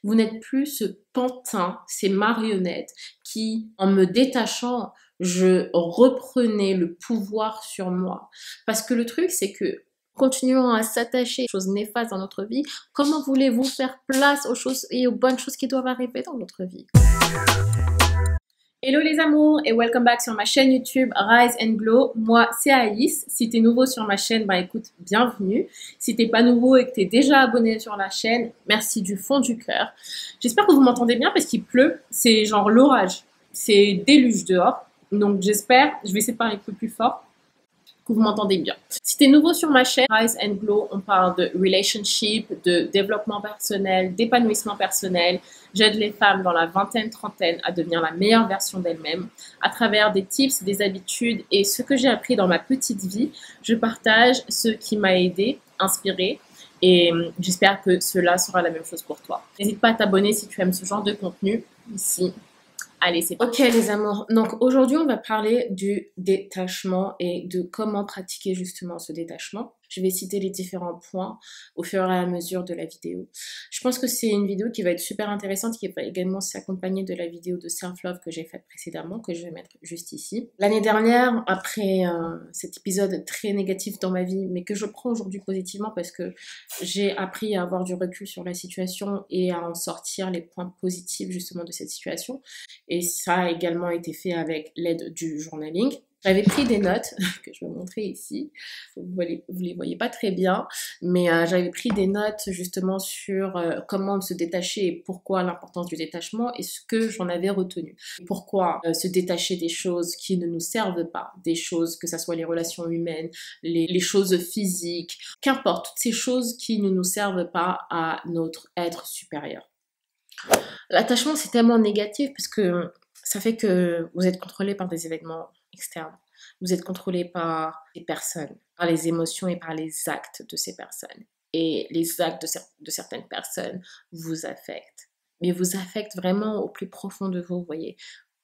Vous n'êtes plus ce pantin, ces marionnettes qui, en me détachant, je reprenais le pouvoir sur moi. Parce que le truc, c'est que continuant à s'attacher aux choses néfastes dans notre vie, comment voulez-vous faire place aux choses et aux bonnes choses qui doivent arriver dans notre vie? Hello les amours et welcome back sur ma chaîne YouTube Rise and Glow. Moi c'est Aïs. Si t'es nouveau sur ma chaîne, bah écoute, bienvenue. Si t'es pas nouveau et que t'es déjà abonné sur la chaîne, merci du fond du cœur. J'espère que vous m'entendez bien parce qu'il pleut, c'est genre l'orage, c'est déluge dehors. Donc j'espère, je vais essayer de parler un peu plus fort, que vous m'entendez bien. Si tu es nouveau sur ma chaîne Rise and Glow, on parle de relationship, de développement personnel, d'épanouissement personnel. J'aide les femmes dans la vingtaine, trentaine à devenir la meilleure version d'elles-mêmes à travers des tips, des habitudes et ce que j'ai appris dans ma petite vie. Je partage ce qui m'a aidé, inspiré et j'espère que cela sera la même chose pour toi. N'hésite pas à t'abonner si tu aimes ce genre de contenu ici. Allez, c'est parti. Ok les amours, donc aujourd'hui on va parler du détachement et de comment pratiquer justement ce détachement. Je vais citer les différents points au fur et à mesure de la vidéo. Je pense que c'est une vidéo qui va être super intéressante, qui va également s'accompagner de la vidéo de self-love que j'ai faite précédemment, que je vais mettre juste ici. L'année dernière, après cet épisode très négatif dans ma vie, mais que je prends aujourd'hui positivement parce que j'ai appris à avoir du recul sur la situation et à en sortir les points positifs justement de cette situation. Et ça a également été fait avec l'aide du journaling. J'avais pris des notes que je vais montrer ici. Vous les voyez pas très bien, mais j'avais pris des notes justement sur comment se détacher et pourquoi l'importance du détachement et ce que j'en avais retenu. Pourquoi se détacher des choses qui ne nous servent pas, des choses, que ce soit les relations humaines, les choses physiques, qu'importe, toutes ces choses qui ne nous servent pas à notre être supérieur. L'attachement, c'est tellement négatif parce que ça fait que vous êtes contrôlé par des événements externes. Vous êtes contrôlé par les personnes, par les émotions et par les actes de ces personnes. Et les actes de certaines personnes vous affectent. Mais vous affectent vraiment au plus profond de vous, vous voyez.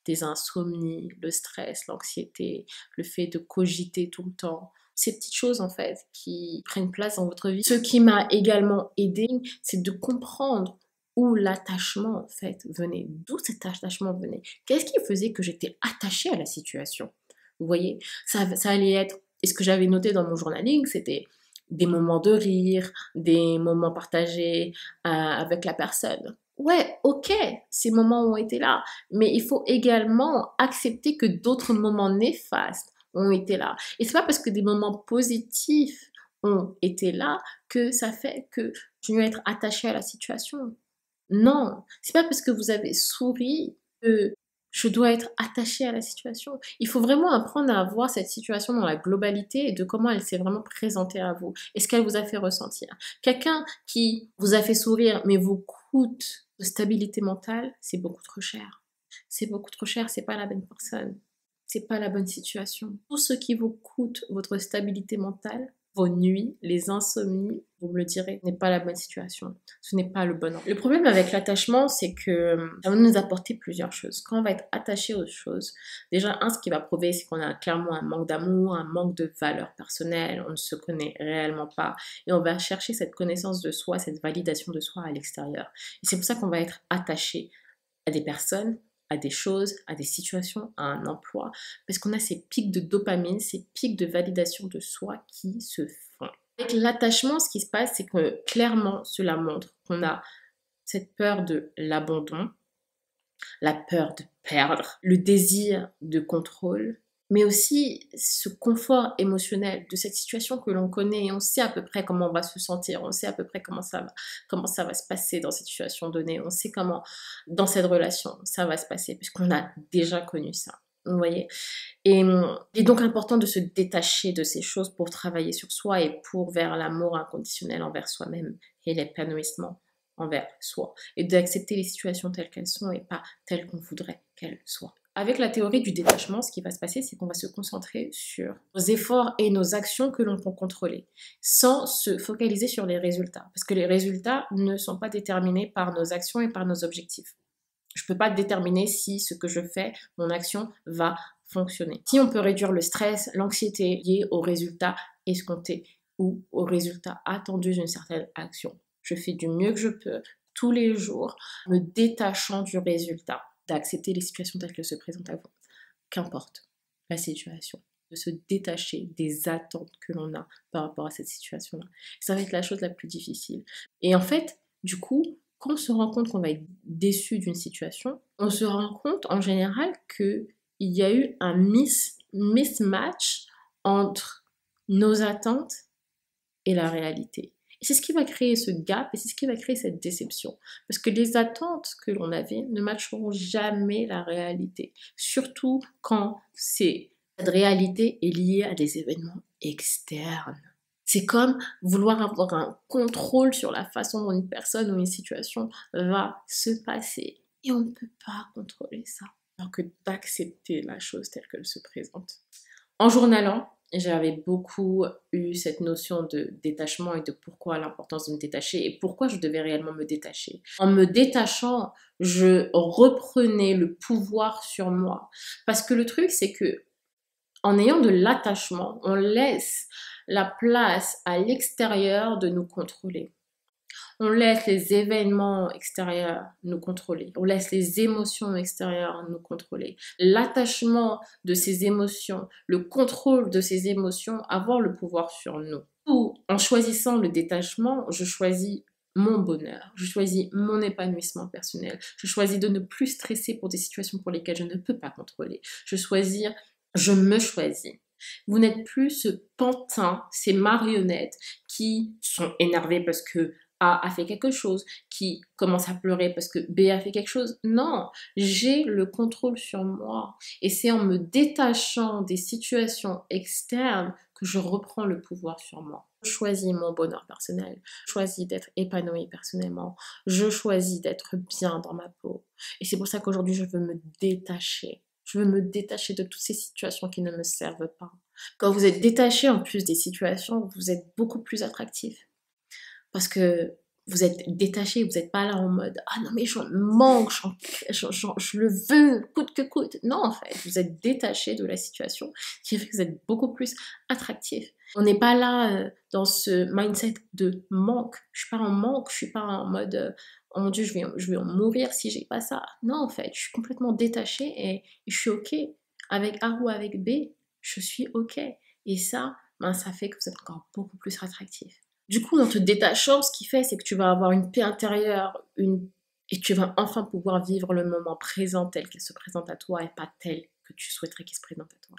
Des insomnies, le stress, l'anxiété, le fait de cogiter tout le temps. Ces petites choses, en fait, qui prennent place dans votre vie. Ce qui m'a également aidé, c'est de comprendre où l'attachement, en fait, venait. D'où cet attachement venait. Qu'est-ce qui faisait que j'étais attachée à la situation? Vous voyez, ça allait être, et ce que j'avais noté dans mon journaling, c'était des moments de rire, des moments partagés avec la personne. Ouais, ok, ces moments ont été là, mais il faut également accepter que d'autres moments néfastes ont été là. Et c'est pas parce que des moments positifs ont été là que ça fait que je vais être attachée à la situation. Non, c'est pas parce que vous avez souri que je dois être attachée à la situation. Il faut vraiment apprendre à voir cette situation dans la globalité et de comment elle s'est vraiment présentée à vous et ce qu'elle vous a fait ressentir. Quelqu'un qui vous a fait sourire mais vous coûte de stabilité mentale, c'est beaucoup trop cher. C'est beaucoup trop cher, c'est pas la bonne personne. C'est pas la bonne situation. Tout ce qui vous coûte votre stabilité mentale, vos nuits, les insomnies, vous me le direz, n'est pas la bonne situation. Ce n'est pas le bon ordre. Le problème avec l'attachement, c'est que ça va nous apporter plusieurs choses. Quand on va être attaché aux choses, déjà, ce qui va prouver, c'est qu'on a clairement un manque d'amour, un manque de valeur personnelle, on ne se connaît réellement pas, et on va chercher cette connaissance de soi, cette validation de soi à l'extérieur. Et c'est pour ça qu'on va être attaché à des personnes, à des choses, à des situations, à un emploi, parce qu'on a ces pics de dopamine, ces pics de validation de soi qui se font. Avec l'attachement, ce qui se passe, c'est que clairement, cela montre qu'on a cette peur de l'abandon, la peur de perdre, le désir de contrôle, mais aussi ce confort émotionnel de cette situation que l'on connaît et on sait à peu près comment on va se sentir, on sait à peu près comment ça va se passer dans cette situation donnée, on sait comment dans cette relation ça va se passer puisqu'on a déjà connu ça. Vous voyez, et il est donc important de se détacher de ces choses pour travailler sur soi et pour vers l'amour inconditionnel envers soi-même et l'épanouissement envers soi et d'accepter les situations telles qu'elles sont et pas telles qu'on voudrait qu'elles soient. Avec la théorie du détachement, ce qui va se passer, c'est qu'on va se concentrer sur nos efforts et nos actions que l'on peut contrôler, sans se focaliser sur les résultats. Parce que les résultats ne sont pas déterminés par nos actions et par nos objectifs. Je ne peux pas déterminer si ce que je fais, mon action, va fonctionner. Si on peut réduire le stress, l'anxiété liée aux résultats escomptés ou aux résultats attendus d'une certaine action. Je fais du mieux que je peux tous les jours, me détachant du résultat, d'accepter les situations telles qu'elles se présentent à vous, qu'importe la situation, de se détacher des attentes que l'on a par rapport à cette situation-là. Ça va être la chose la plus difficile. Et en fait, du coup, quand on se rend compte qu'on va être déçu d'une situation, on se rend compte en général qu'il y a eu un mismatch entre nos attentes et la réalité. Et c'est ce qui va créer ce gap et c'est ce qui va créer cette déception. Parce que les attentes que l'on avait ne matcheront jamais la réalité. Surtout quand cette réalité est liée à des événements externes. C'est comme vouloir avoir un contrôle sur la façon dont une personne ou une situation va se passer. Et on ne peut pas contrôler ça. Alors que d'accepter la chose telle qu'elle se présente. En journalant, j'avais beaucoup eu cette notion de détachement et de pourquoi l'importance de me détacher et pourquoi je devais réellement me détacher. En me détachant, je reprenais le pouvoir sur moi. Parce que le truc, c'est que en ayant de l'attachement, on laisse la place à l'extérieur de nous contrôler. On laisse les événements extérieurs nous contrôler. On laisse les émotions extérieures nous contrôler. L'attachement de ces émotions, le contrôle de ces émotions, avoir le pouvoir sur nous. Ou en choisissant le détachement, je choisis mon bonheur, je choisis mon épanouissement personnel, je choisis de ne plus stresser pour des situations pour lesquelles je ne peux pas contrôler. Je me choisis. Vous n'êtes plus ce pantin, ces marionnettes qui sont énervées parce que A fait quelque chose, qui commence à pleurer parce que B a fait quelque chose. Non, j'ai le contrôle sur moi. Et c'est en me détachant des situations externes que je reprends le pouvoir sur moi. Je choisis mon bonheur personnel, je choisis d'être épanouie personnellement, je choisis d'être bien dans ma peau. Et c'est pour ça qu'aujourd'hui, je veux me détacher. Je veux me détacher de toutes ces situations qui ne me servent pas. Quand vous êtes détaché en plus des situations, vous êtes beaucoup plus attractif. Parce que vous êtes détaché, vous n'êtes pas là en mode « Ah non mais j'en manque, je le veux, coûte que coûte ». Non en fait, vous êtes détaché de la situation, ce qui fait que vous êtes beaucoup plus attractif. On n'est pas là dans ce mindset de manque. Je suis pas en manque, je suis pas en mode oh mon Dieu, je vais en mourir si j'ai pas ça. Non en fait, je suis complètement détachée et je suis ok. Avec A ou avec B, je suis ok. Et ça, ça fait que vous êtes encore beaucoup plus attractif. Du coup, en te détachant, ce qui fait, c'est que tu vas avoir une paix intérieure et tu vas enfin pouvoir vivre le moment présent tel qu'il se présente à toi et pas tel que tu souhaiterais qu'il se présente à toi.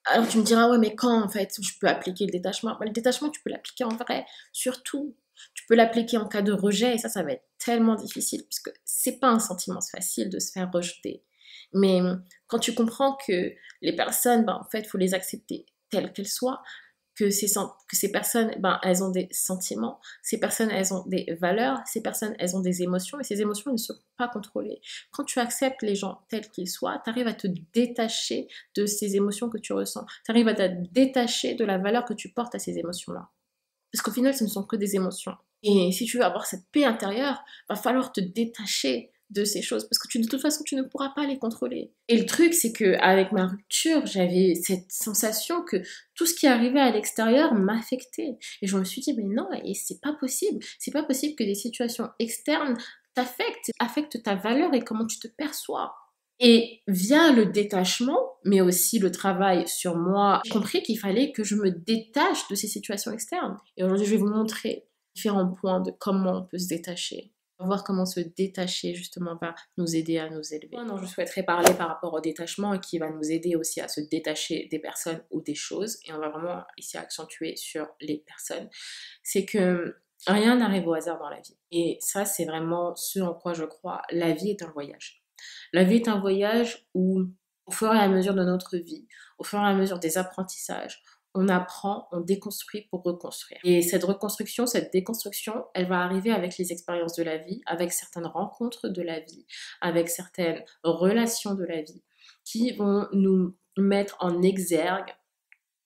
Alors tu me diras, ouais, mais quand en fait je peux appliquer le détachement? Le détachement, tu peux l'appliquer en vrai, surtout. Tu peux l'appliquer en cas de rejet et ça va être tellement difficile parce que c'est pas un sentiment facile de se faire rejeter. Mais quand tu comprends que les personnes, en fait, il faut les accepter telles qu'elles soient, que ces personnes, elles ont des sentiments, ces personnes, elles ont des valeurs, ces personnes, elles ont des émotions, et ces émotions, elles ne sont pas contrôlées. Quand tu acceptes les gens tels qu'ils soient, tu arrives à te détacher de ces émotions que tu ressens. Tu arrives à te détacher de la valeur que tu portes à ces émotions-là. Parce qu'au final, ce ne sont que des émotions. Et si tu veux avoir cette paix intérieure, va falloir te détacher de ces choses parce que de toute façon tu ne pourras pas les contrôler. Et le truc c'est que avec ma rupture j'avais cette sensation que tout ce qui arrivait à l'extérieur m'affectait et je me suis dit mais non, et c'est pas possible que des situations externes affectent ta valeur et comment tu te perçois. Et via le détachement, mais aussi le travail sur moi, j'ai compris qu'il fallait que je me détache de ces situations externes. Et aujourd'hui je vais vous montrer différents points de comment on peut se détacher. Voir comment se détacher justement va nous aider à nous élever. Non, je souhaiterais parler par rapport au détachement et qui va nous aider aussi à se détacher des personnes ou des choses. Et on va vraiment ici accentuer sur les personnes. C'est que rien n'arrive au hasard dans la vie. Et ça, c'est vraiment ce en quoi je crois. La vie est un voyage. La vie est un voyage où, au fur et à mesure de notre vie, au fur et à mesure des apprentissages, on apprend, on déconstruit pour reconstruire. Et cette reconstruction, cette déconstruction, elle va arriver avec les expériences de la vie, avec certaines rencontres de la vie, avec certaines relations de la vie, qui vont nous mettre en exergue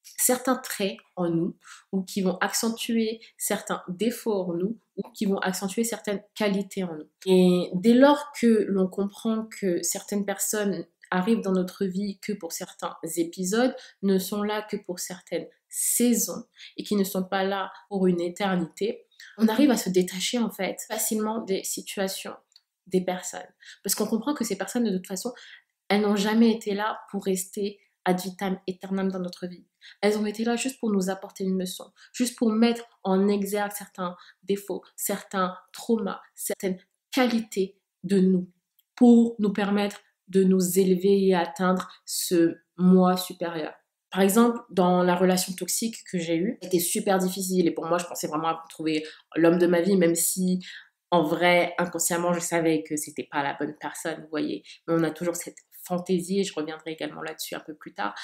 certains traits en nous, ou qui vont accentuer certains défauts en nous, ou qui vont accentuer certaines qualités en nous. Et dès lors que l'on comprend que certaines personnes arrivent dans notre vie que pour certains épisodes, ne sont là que pour certaines saison et qui ne sont pas là pour une éternité, on arrive à se détacher en fait facilement des situations, des personnes. Parce qu'on comprend que ces personnes, de toute façon, elles n'ont jamais été là pour rester ad vitam aeternam dans notre vie. Elles ont été là juste pour nous apporter une leçon, juste pour mettre en exergue certains défauts, certains traumas, certaines qualités de nous, pour nous permettre de nous élever et atteindre ce moi supérieur. Par exemple, dans la relation toxique que j'ai eue, c'était super difficile et pour moi, je pensais vraiment à trouver l'homme de ma vie, même si en vrai, inconsciemment, je savais que c'était pas la bonne personne, vous voyez. Mais on a toujours cette fantaisie, et je reviendrai également là-dessus un peu plus tard,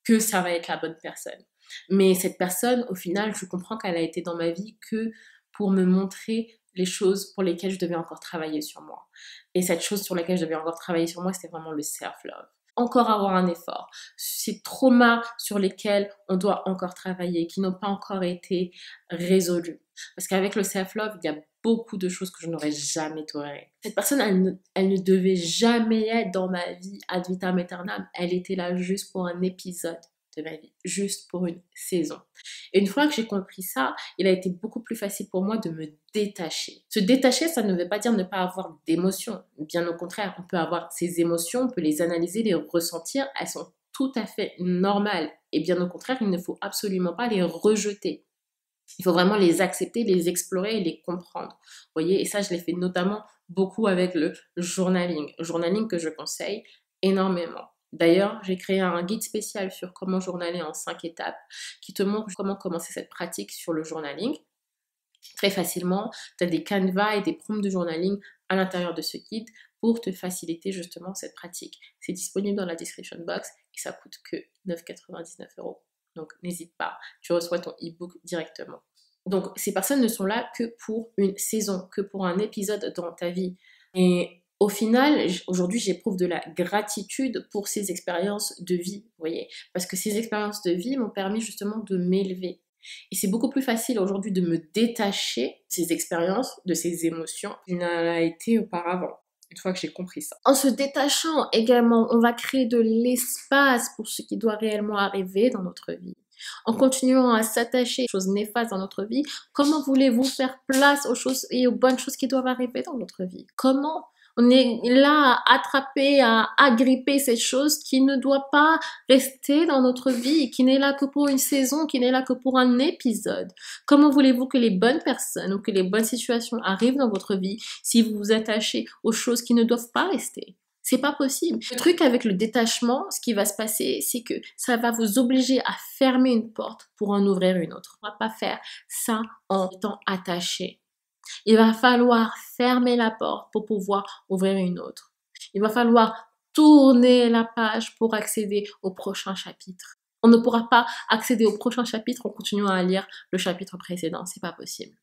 que ça va être la bonne personne. Mais cette personne, au final, je comprends qu'elle a été dans ma vie que pour me montrer les choses pour lesquelles je devais encore travailler sur moi. Et cette chose sur laquelle je devais encore travailler sur moi, c'était vraiment le self-love. Encore avoir un effort. Ces traumas sur lesquels on doit encore travailler, qui n'ont pas encore été résolus. Parce qu'avec le self-love, il y a beaucoup de choses que je n'aurais jamais tolérées. Cette personne, elle ne devait jamais être dans ma vie ad vitam aeternam. Elle était là juste pour un épisode de ma vie, juste pour une saison. Et une fois que j'ai compris ça, il a été beaucoup plus facile pour moi de me détacher. Se détacher, ça ne veut pas dire ne pas avoir d'émotions. Bien au contraire, on peut avoir ces émotions, on peut les analyser, les ressentir, elles sont tout à fait normales. Et bien au contraire, il ne faut absolument pas les rejeter. Il faut vraiment les accepter, les explorer et les comprendre. Vous voyez, et ça, je l'ai fait notamment beaucoup avec le journaling. Journaling que je conseille énormément. D'ailleurs, j'ai créé un guide spécial sur comment journaler en 5 étapes qui te montre comment commencer cette pratique sur le journaling. Très facilement, tu as des canevas et des prompts de journaling à l'intérieur de ce guide pour te faciliter justement cette pratique. C'est disponible dans la description box et ça coûte que 9,99 €. Donc n'hésite pas, tu reçois ton e-book directement. Donc ces personnes ne sont là que pour une saison, que pour un épisode dans ta vie. Et au final, aujourd'hui, j'éprouve de la gratitude pour ces expériences de vie, vous voyez, parce que ces expériences de vie m'ont permis justement de m'élever. Et c'est beaucoup plus facile aujourd'hui de me détacher de ces expériences, de ces émotions, qu'il n'a été auparavant, une fois que j'ai compris ça. En se détachant également, on va créer de l'espace pour ce qui doit réellement arriver dans notre vie. En continuant à s'attacher aux choses néfastes dans notre vie, comment voulez-vous faire place aux choses et aux bonnes choses qui doivent arriver dans notre vie? Comment? On est là à attraper, à agripper cette chose qui ne doit pas rester dans notre vie, qui n'est là que pour une saison, qui n'est là que pour un épisode. Comment voulez-vous que les bonnes personnes ou que les bonnes situations arrivent dans votre vie si vous vous attachez aux choses qui ne doivent pas rester? C'est pas possible. Le truc avec le détachement, ce qui va se passer, c'est que ça va vous obliger à fermer une porte pour en ouvrir une autre. On va pas faire ça en étant attaché. Il va falloir fermer la porte pour pouvoir ouvrir une autre. Il va falloir tourner la page pour accéder au prochain chapitre. On ne pourra pas accéder au prochain chapitre en continuant à lire le chapitre précédent. C'est pas possible.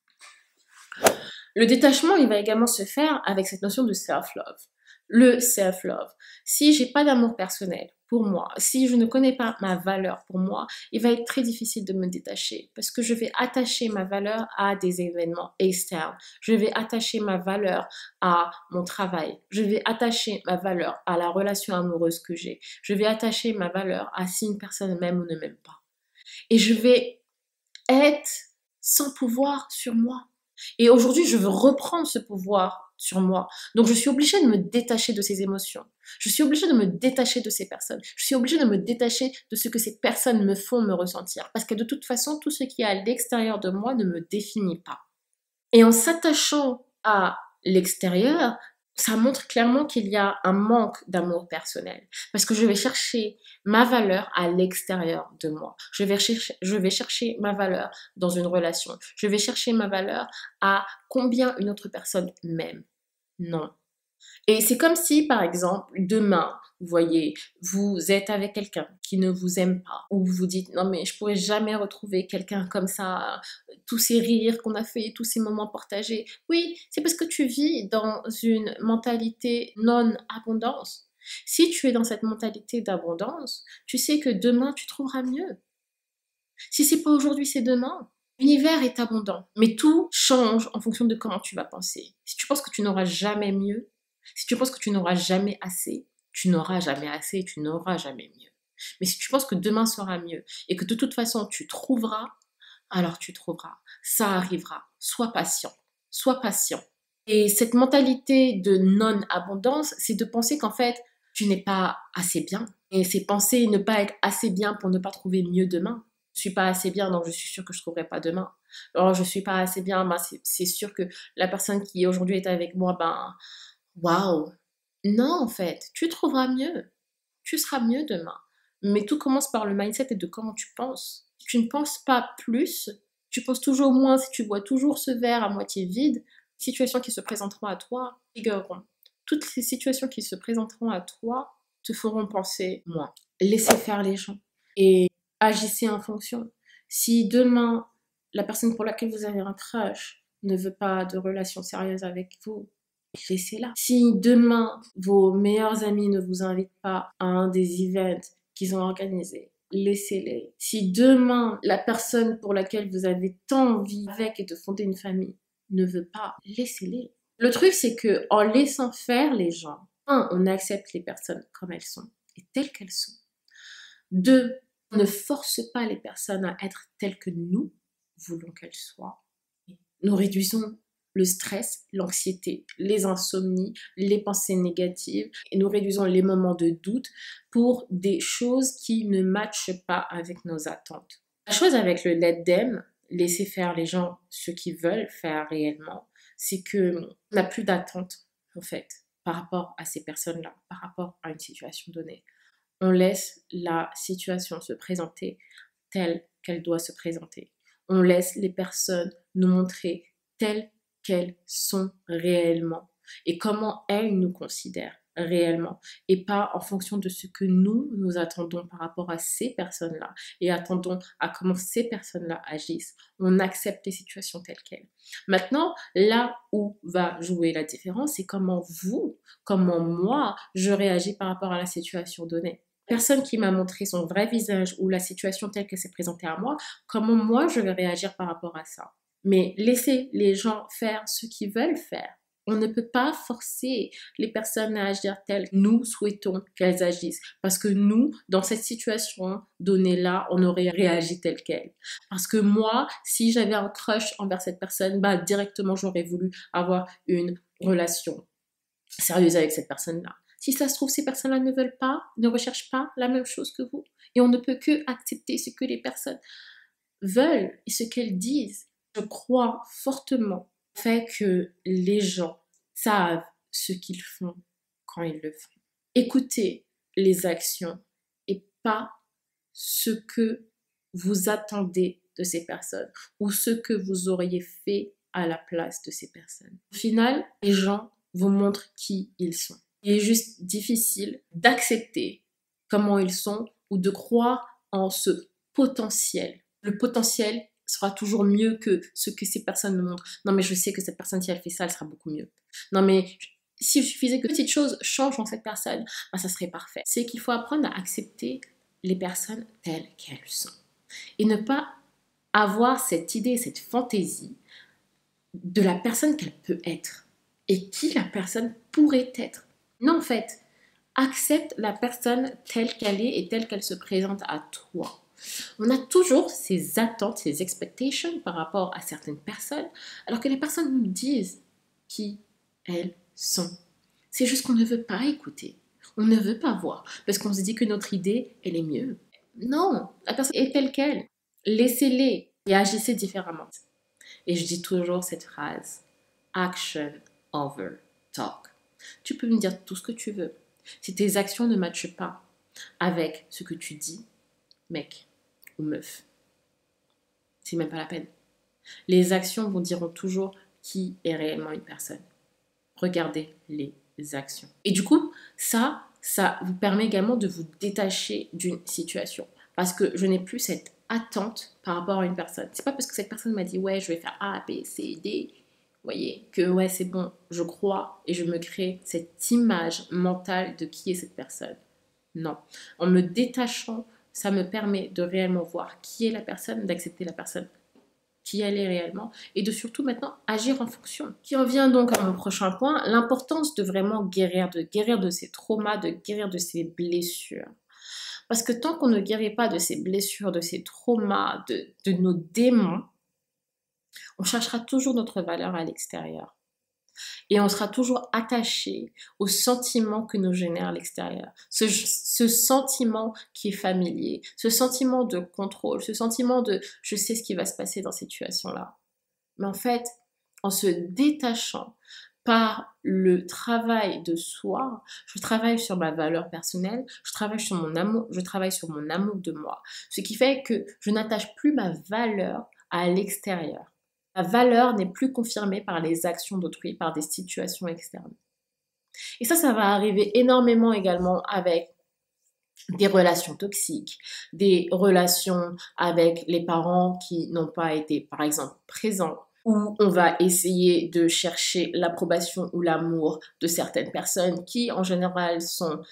Le détachement, il va également se faire avec cette notion de self-love. Le self-love. Si j'ai pas d'amour personnel pour moi, si je ne connais pas ma valeur pour moi, il va être très difficile de me détacher parce que je vais attacher ma valeur à des événements externes. Je vais attacher ma valeur à mon travail. Je vais attacher ma valeur à la relation amoureuse que j'ai. Je vais attacher ma valeur à si une personne m'aime ou ne m'aime pas. Et je vais être sans pouvoir sur moi. Et aujourd'hui, je veux reprendre ce pouvoir sur moi. Donc, je suis obligée de me détacher de ces émotions. Je suis obligée de me détacher de ces personnes. Je suis obligée de me détacher de ce que ces personnes me font me ressentir. Parce que de toute façon, tout ce qui est à l'extérieur de moi ne me définit pas. Et en s'attachant à l'extérieur, ça montre clairement qu'il y a un manque d'amour personnel. Parce que je vais chercher ma valeur à l'extérieur de moi. Je vais chercher ma valeur dans une relation. Je vais chercher ma valeur à combien une autre personne m'aime. Non. Et c'est comme si, par exemple, demain, vous voyez, vous êtes avec quelqu'un qui ne vous aime pas, ou vous vous dites, non mais je pourrais jamais retrouver quelqu'un comme ça, tous ces rires qu'on a fait, tous ces moments partagés. Oui, c'est parce que tu vis dans une mentalité non-abondance. Si tu es dans cette mentalité d'abondance, tu sais que demain, tu trouveras mieux. Si c'est pas aujourd'hui, c'est demain. L'univers est abondant, mais tout change en fonction de comment tu vas penser. Si tu penses que tu n'auras jamais mieux, si tu penses que tu n'auras jamais assez, tu n'auras jamais assez et tu n'auras jamais mieux. Mais si tu penses que demain sera mieux et que de toute façon tu trouveras, alors tu trouveras. Ça arrivera. Sois patient. Sois patient. Et cette mentalité de non-abondance, c'est de penser qu'en fait, tu n'es pas assez bien. Et c'est penser ne pas être assez bien pour ne pas trouver mieux demain. Je suis pas assez bien, donc je suis sûre que je trouverai pas demain. Alors je suis pas assez bien, ben c'est sûr que la personne qui aujourd'hui est avec moi, ben waouh. Non, en fait, tu trouveras mieux. Tu seras mieux demain. Mais tout commence par le mindset et de comment tu penses. Si tu ne penses pas plus, tu penses toujours moins, si tu vois toujours ce verre à moitié vide, les situations qui se présenteront à toi rigolleront. Toutes ces situations qui se présenteront à toi te feront penser moins. Laissez faire les gens et agissez en fonction. Si demain, la personne pour laquelle vous avez un crush ne veut pas de relation sérieuse avec vous, laissez-la. Si demain, vos meilleurs amis ne vous invitent pas à un des events qu'ils ont organisés, laissez-les. Si demain, la personne pour laquelle vous avez tant envie avec et de fonder une famille ne veut pas, laissez-les. Le truc, c'est que en laissant faire les gens, un, on accepte les personnes comme elles sont et telles qu'elles sont. Deux, on ne force pas les personnes à être telles que nous voulons qu'elles soient. Nous réduisons le stress, l'anxiété, les insomnies, les pensées négatives et nous réduisons les moments de doute pour des choses qui ne matchent pas avec nos attentes. La chose avec le let them, laisser faire les gens ce qu'ils veulent faire réellement, c'est qu'on n'a plus d'attente en fait par rapport à ces personnes-là, par rapport à une situation donnée. On laisse la situation se présenter telle qu'elle doit se présenter. On laisse les personnes nous montrer telles qu'elles sont réellement et comment elles nous considèrent réellement et pas en fonction de ce que nous attendons par rapport à ces personnes-là et attendons à comment ces personnes-là agissent. On accepte les situations telles quelles. Maintenant, là où va jouer la différence, c'est comment moi, je réagis par rapport à la situation donnée. Personne qui m'a montré son vrai visage ou la situation telle qu'elle s'est présentée à moi, comment moi je vais réagir par rapport à ça. Mais laissez les gens faire ce qu'ils veulent faire. On ne peut pas forcer les personnes à agir telles que nous souhaitons qu'elles agissent. Parce que nous, dans cette situation donnée-là, on aurait réagi tel quel. Parce que moi, si j'avais un crush envers cette personne, bah, directement, j'aurais voulu avoir une relation sérieuse avec cette personne-là. Si ça se trouve, ces personnes-là ne veulent pas, ne recherchent pas la même chose que vous. Et on ne peut que accepter ce que les personnes veulent et ce qu'elles disent. Je crois fortement au fait que les gens savent ce qu'ils font quand ils le font. Écoutez les actions et pas ce que vous attendez de ces personnes ou ce que vous auriez fait à la place de ces personnes. Au final, les gens vous montrent qui ils sont. Il est juste difficile d'accepter comment ils sont ou de croire en ce potentiel. Le potentiel sera toujours mieux que ce que ces personnes nous montrent. Non, mais je sais que cette personne, si elle fait ça, elle sera beaucoup mieux. Non, mais s'il suffisait que petite chose change en cette personne, ben, ça serait parfait. C'est qu'il faut apprendre à accepter les personnes telles qu'elles sont. Et ne pas avoir cette idée, cette fantaisie de la personne qu'elle peut être et qui la personne pourrait être. Non, en fait, accepte la personne telle qu'elle est et telle qu'elle se présente à toi. On a toujours ces attentes, ces expectations par rapport à certaines personnes, alors que les personnes nous disent qui elles sont. C'est juste qu'on ne veut pas écouter. On ne veut pas voir, parce qu'on se dit que notre idée, elle est mieux. Non, la personne est telle qu'elle. Laissez-les et agissez différemment. Et je dis toujours cette phrase, action over talk. Tu peux me dire tout ce que tu veux. Si tes actions ne matchent pas avec ce que tu dis, mec ou meuf, c'est même pas la peine. Les actions vous diront toujours qui est réellement une personne. Regardez les actions. Et du coup, ça vous permet également de vous détacher d'une situation. Parce que je n'ai plus cette attente par rapport à une personne. C'est pas parce que cette personne m'a dit ouais, je vais faire A, B, C, D, vous voyez, que ouais, c'est bon, je crois et je me crée cette image mentale de qui est cette personne. Non. En me détachant, ça me permet de réellement voir qui est la personne, d'accepter la personne qui elle est réellement et de surtout maintenant agir en fonction. Qui en vient donc à mon prochain point, l'importance de vraiment guérir de ces traumas, de guérir de ces blessures. Parce que tant qu'on ne guérit pas de ces blessures, de ces traumas, de nos démons, on cherchera toujours notre valeur à l'extérieur. Et on sera toujours attaché au sentiment que nous génère l'extérieur. Ce sentiment qui est familier, ce sentiment de contrôle, ce sentiment de je sais ce qui va se passer dans cette situation-là. Mais en fait, en se détachant par le travail de soi, je travaille sur ma valeur personnelle, je travaille sur mon amour de moi. Ce qui fait que je n'attache plus ma valeur à l'extérieur. Ma valeur n'est plus confirmée par les actions d'autrui, par des situations externes. Et ça va arriver énormément également avec des relations toxiques, des relations avec les parents qui n'ont pas été, par exemple, présents, où on va essayer de chercher l'approbation ou l'amour de certaines personnes qui, en général, sont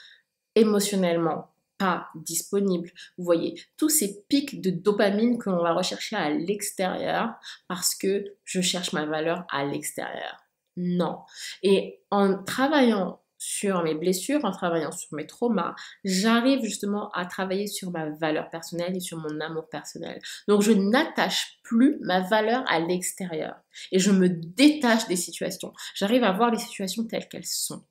émotionnellement pas disponibles. Vous voyez, tous ces pics de dopamine que l'on va rechercher à l'extérieur parce que je cherche ma valeur à l'extérieur. Non. Et en travaillant sur mes blessures, en travaillant sur mes traumas, j'arrive justement à travailler sur ma valeur personnelle et sur mon amour personnel. Donc, je n'attache plus ma valeur à l'extérieur et je me détache des situations. J'arrive à voir les situations telles qu'elles sont.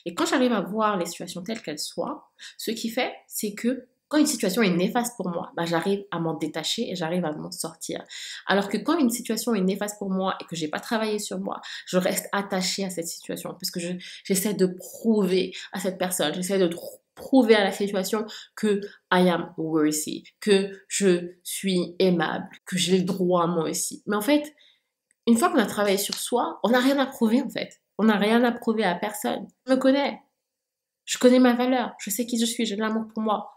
Et quand j'arrive à voir les situations telles qu'elles soient, ce qui fait, c'est que quand une situation est néfaste pour moi, j'arrive à m'en détacher et j'arrive à m'en sortir. Alors que quand une situation est néfaste pour moi et que j'ai pas travaillé sur moi, je reste attachée à cette situation parce que j'essaie de prouver à cette personne, j'essaie de prouver à la situation que I am worthy, que je suis aimable, que j'ai le droit moi aussi. Mais en fait, une fois qu'on a travaillé sur soi, on n'a rien à prouver en fait. On n'a rien à prouver à personne. Je me connais. Je connais ma valeur. Je sais qui je suis. J'ai de l'amour pour moi.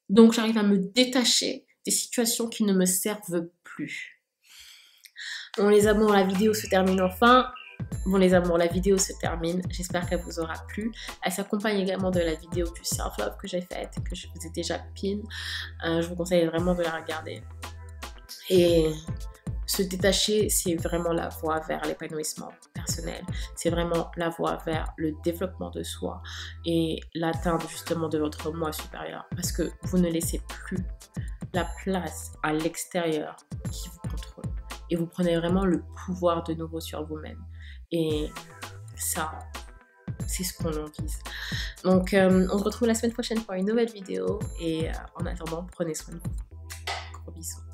Donc, j'arrive à me détacher des situations qui ne me servent plus. Bon, les amours, la vidéo se termine enfin. Bon, les amours, la vidéo se termine. J'espère qu'elle vous aura plu. Elle s'accompagne également de la vidéo du self-love que j'ai faite, que je vous ai déjà pin. Je vous conseille vraiment de la regarder. Et se détacher, c'est vraiment la voie vers l'épanouissement personnel. C'est vraiment la voie vers le développement de soi et l'atteinte justement de votre moi supérieur. Parce que vous ne laissez plus la place à l'extérieur qui vous contrôle. Et vous prenez vraiment le pouvoir de nouveau sur vous-même. Et ça, c'est ce qu'on en vise. Donc, on se retrouve la semaine prochaine pour une nouvelle vidéo. Et en attendant, prenez soin de vous. Gros bisous.